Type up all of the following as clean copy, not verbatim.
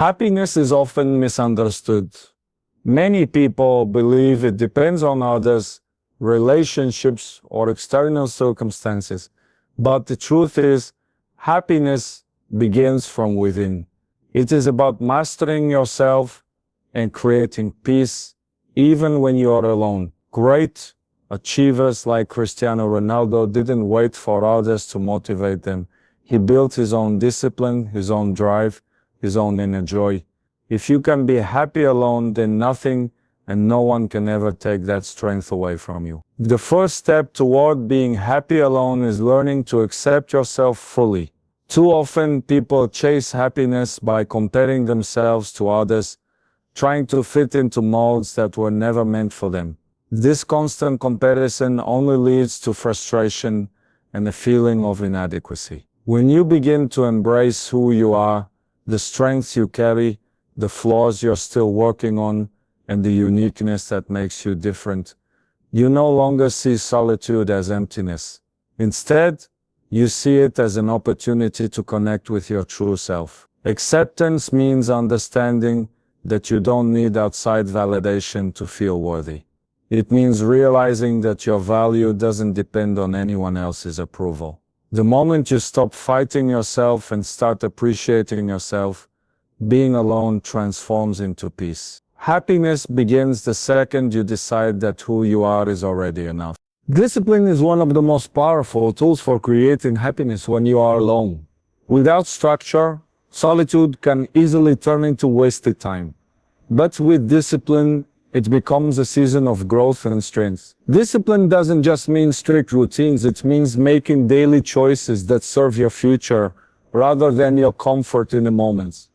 Happiness is often misunderstood. Many people believe it depends on others, relationships, or external circumstances. But the truth is, happiness begins from within. It is about mastering yourself and creating peace, even when you are alone. Great achievers like Cristiano Ronaldo didn't wait for others to motivate them. He built his own discipline, his own drive, his own inner joy. If you can be happy alone, then nothing and no one can ever take that strength away from you. The first step toward being happy alone is learning to accept yourself fully. Too often, people chase happiness by comparing themselves to others, trying to fit into molds that were never meant for them. This constant comparison only leads to frustration and a feeling of inadequacy. When you begin to embrace who you are, the strengths you carry, the flaws you're still working on, and the uniqueness that makes you different, you no longer see solitude as emptiness. Instead, you see it as an opportunity to connect with your true self. Acceptance means understanding that you don't need outside validation to feel worthy. It means realizing that your value doesn't depend on anyone else's approval. The moment you stop fighting yourself and start appreciating yourself, being alone transforms into peace. Happiness begins the second you decide that who you are is already enough. Discipline is one of the most powerful tools for creating happiness when you are alone. Without structure, solitude can easily turn into wasted time. But with discipline, it becomes a season of growth and strength. Discipline doesn't just mean strict routines, it means making daily choices that serve your future rather than your comfort in the moments.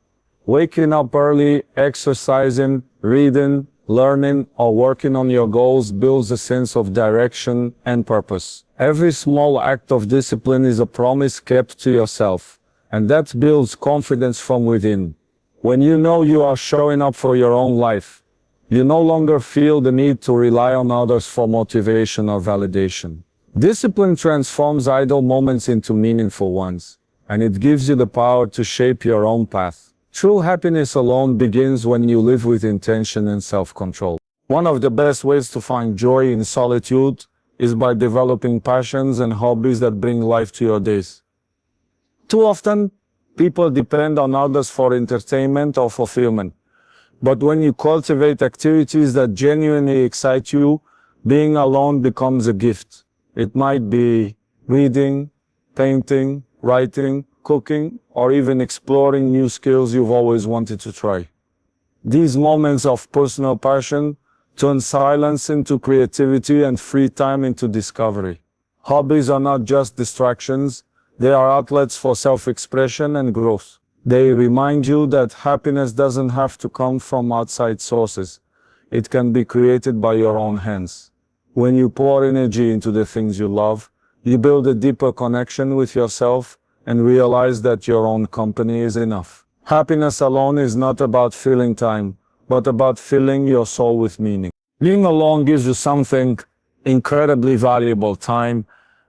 Waking up early, exercising, reading, learning, or working on your goals builds a sense of direction and purpose. Every small act of discipline is a promise kept to yourself, and that builds confidence from within. When you know you are showing up for your own life, you no longer feel the need to rely on others for motivation or validation. Discipline transforms idle moments into meaningful ones, and it gives you the power to shape your own path. True happiness alone begins when you live with intention and self-control. One of the best ways to find joy in solitude is by developing passions and hobbies that bring life to your days. Too often, people depend on others for entertainment or fulfillment. But when you cultivate activities that genuinely excite you, being alone becomes a gift. It might be reading, painting, writing, cooking, or even exploring new skills you've always wanted to try. These moments of personal passion turn silence into creativity and free time into discovery. Hobbies are not just distractions, they are outlets for self-expression and growth. They remind you that happiness doesn't have to come from outside sources. It can be created by your own hands. When you pour energy into the things you love, you build a deeper connection with yourself and realize that your own company is enough. Happiness alone is not about filling time, but about filling your soul with meaning. Being alone gives you something incredibly valuable: time,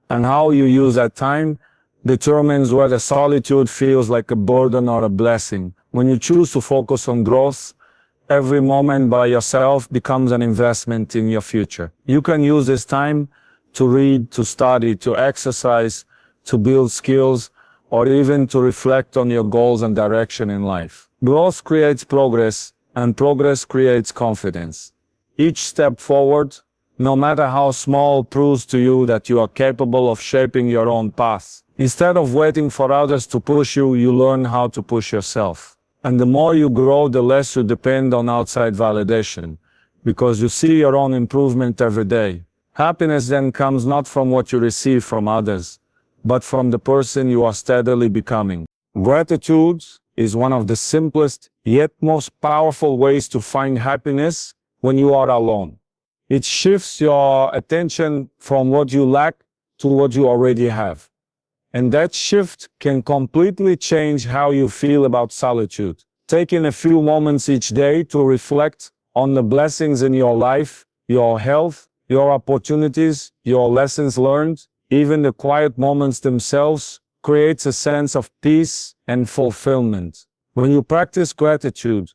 and how you use that time determines whether solitude feels like a burden or a blessing. When you choose to focus on growth, every moment by yourself becomes an investment in your future. You can use this time to read, to study, to exercise, to build skills, or even to reflect on your goals and direction in life. Growth creates progress, and progress creates confidence. Each step forward, no matter how small, proves to you that you are capable of shaping your own path. Instead of waiting for others to push you, you learn how to push yourself. And the more you grow, the less you depend on outside validation, because you see your own improvement every day. Happiness then comes not from what you receive from others, but from the person you are steadily becoming. Gratitude is one of the simplest yet most powerful ways to find happiness when you are alone. It shifts your attention from what you lack to what you already have. And that shift can completely change how you feel about solitude. Taking a few moments each day to reflect on the blessings in your life, your health, your opportunities, your lessons learned, even the quiet moments themselves, creates a sense of peace and fulfillment. When you practice gratitude,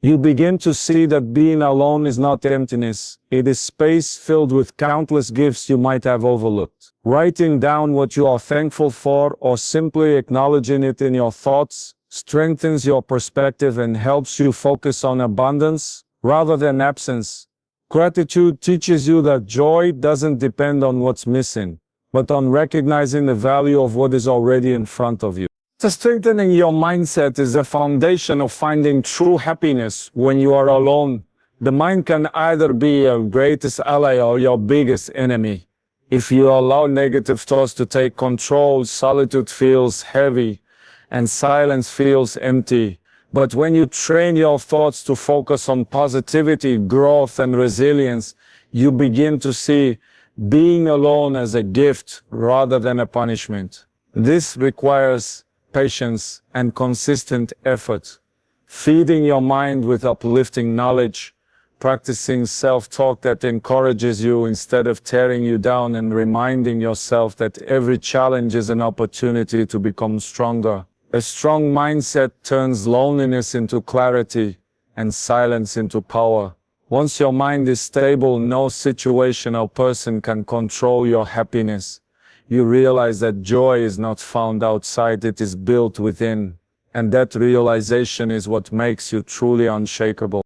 you begin to see that being alone is not emptiness. It is space filled with countless gifts you might have overlooked. Writing down what you are thankful for or simply acknowledging it in your thoughts strengthens your perspective and helps you focus on abundance rather than absence. Gratitude teaches you that joy doesn't depend on what's missing, but on recognizing the value of what is already in front of you. Strengthening your mindset is the foundation of finding true happiness. When you are alone, the mind can either be your greatest ally or your biggest enemy. If you allow negative thoughts to take control, solitude feels heavy and silence feels empty. But when you train your thoughts to focus on positivity, growth, and resilience, you begin to see being alone as a gift rather than a punishment. This requires patience and consistent effort. Feeding your mind with uplifting knowledge, practicing self-talk that encourages you instead of tearing you down, and reminding yourself that every challenge is an opportunity to become stronger. A strong mindset turns loneliness into clarity and silence into power. Once your mind is stable, no situation or person can control your happiness. You realize that joy is not found outside, it is built within. And that realization is what makes you truly unshakable.